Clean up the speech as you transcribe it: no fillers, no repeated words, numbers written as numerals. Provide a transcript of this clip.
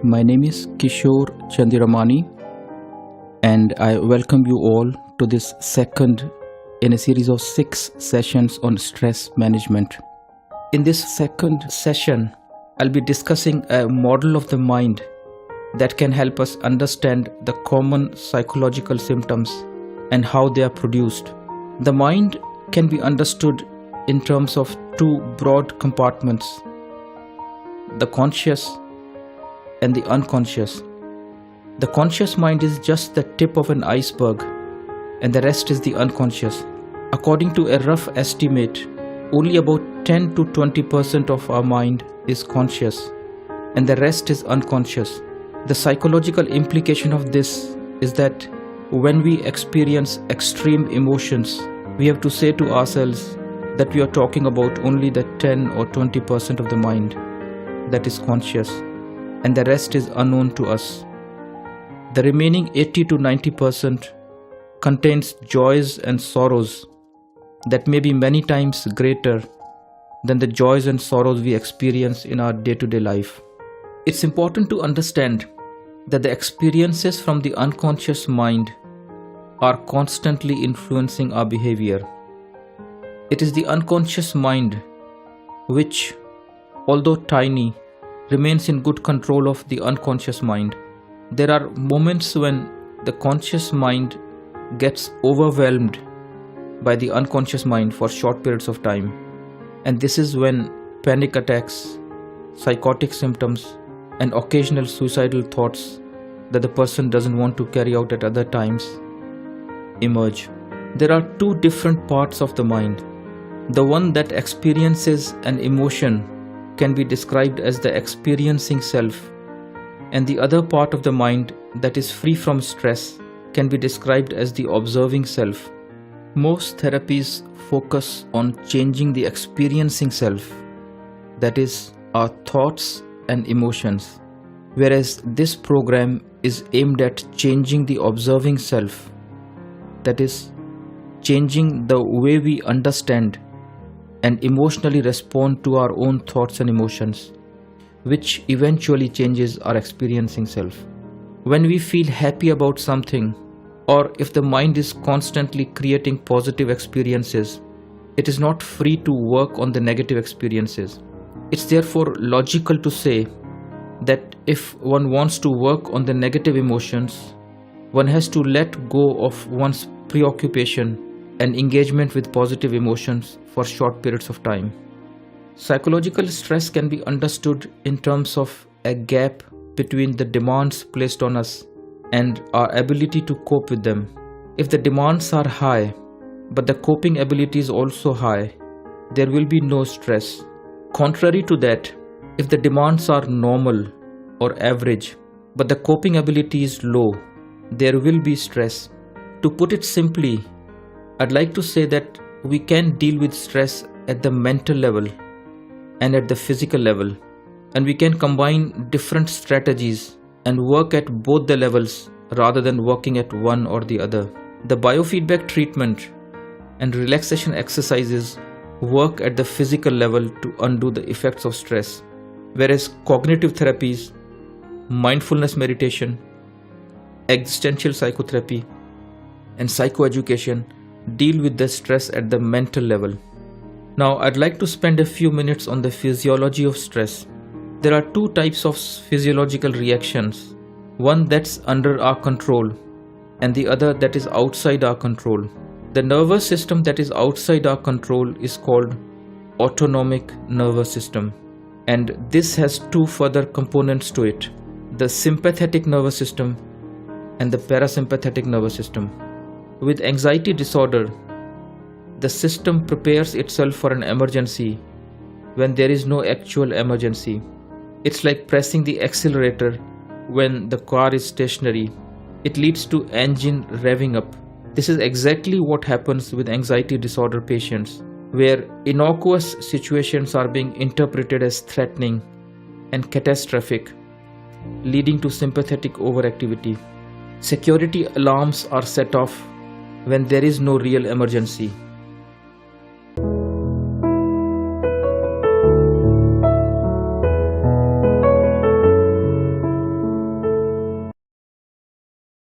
My name is Kishore Chandiramani, and I welcome you all to this second in a series of 6 sessions on stress management. In this second session, I'll be discussing a model of the mind that can help us understand the common psychological symptoms and how they are produced. The mind can be understood in terms of 2 broad compartments: the conscious and the unconscious. The conscious mind is just the tip of an iceberg, and the rest is the unconscious. According to a rough estimate, only about 10 to 20% of our mind is conscious, and the rest is unconscious. The psychological implication of this is that when we experience extreme emotions, we have to say to ourselves that we are talking about only the 10 or 20% of the mind that is conscious, and the rest is unknown to us. The remaining 80 to 90% contains joys and sorrows that may be many times greater than the joys and sorrows we experience in our day-to-day life. It's important to understand that the experiences from the unconscious mind are constantly influencing our behavior. It is the unconscious mind which, although tiny, remains in good control of the unconscious mind. There are moments when the conscious mind gets overwhelmed by the unconscious mind for short periods of time, and this is when panic attacks, psychotic symptoms, and occasional suicidal thoughts that the person doesn't want to carry out at other times emerge. There are 2 different parts of the mind. The one that experiences an emotion can be described as the experiencing self, and the other part of the mind that is free from stress can be described as the observing self. Most therapies focus on changing the experiencing self, that is, our thoughts and emotions, whereas this program is aimed at changing the observing self, that is, changing the way we understand and emotionally respond to our own thoughts and emotions, which eventually changes our experiencing self. When we feel happy about something, or if the mind is constantly creating positive experiences, it is not free to work on the negative experiences. It's therefore logical to say that if one wants to work on the negative emotions, one has to let go of one's preoccupation and engagement with positive emotions for short periods of time. Psychological stress can be understood in terms of a gap between the demands placed on us and our ability to cope with them. If the demands are high, but the coping ability is also high, there will be no stress. Contrary to that, if the demands are normal or average, but the coping ability is low, there will be stress. To put it simply, I'd like to say that we can deal with stress at the mental level and at the physical level, and we can combine different strategies and work at both the levels rather than working at one or the other. The biofeedback treatment and relaxation exercises work at the physical level to undo the effects of stress, whereas cognitive therapies, mindfulness meditation, existential psychotherapy, and psychoeducation deal with the stress at the mental level. Now, I'd like to spend a few minutes on the physiology of stress. There are 2 types of physiological reactions, one that's under our control and the other that is outside our control. The nervous system that is outside our control is called autonomic nervous system, and this has 2 further components to it: the sympathetic nervous system and the parasympathetic nervous system. With anxiety disorder, the system prepares itself for an emergency when there is no actual emergency. It's like pressing the accelerator when the car is stationary. It leads to engine revving up. This is exactly what happens with anxiety disorder patients, where innocuous situations are being interpreted as threatening and catastrophic, leading to sympathetic overactivity. Security alarms are set off when there is no real emergency.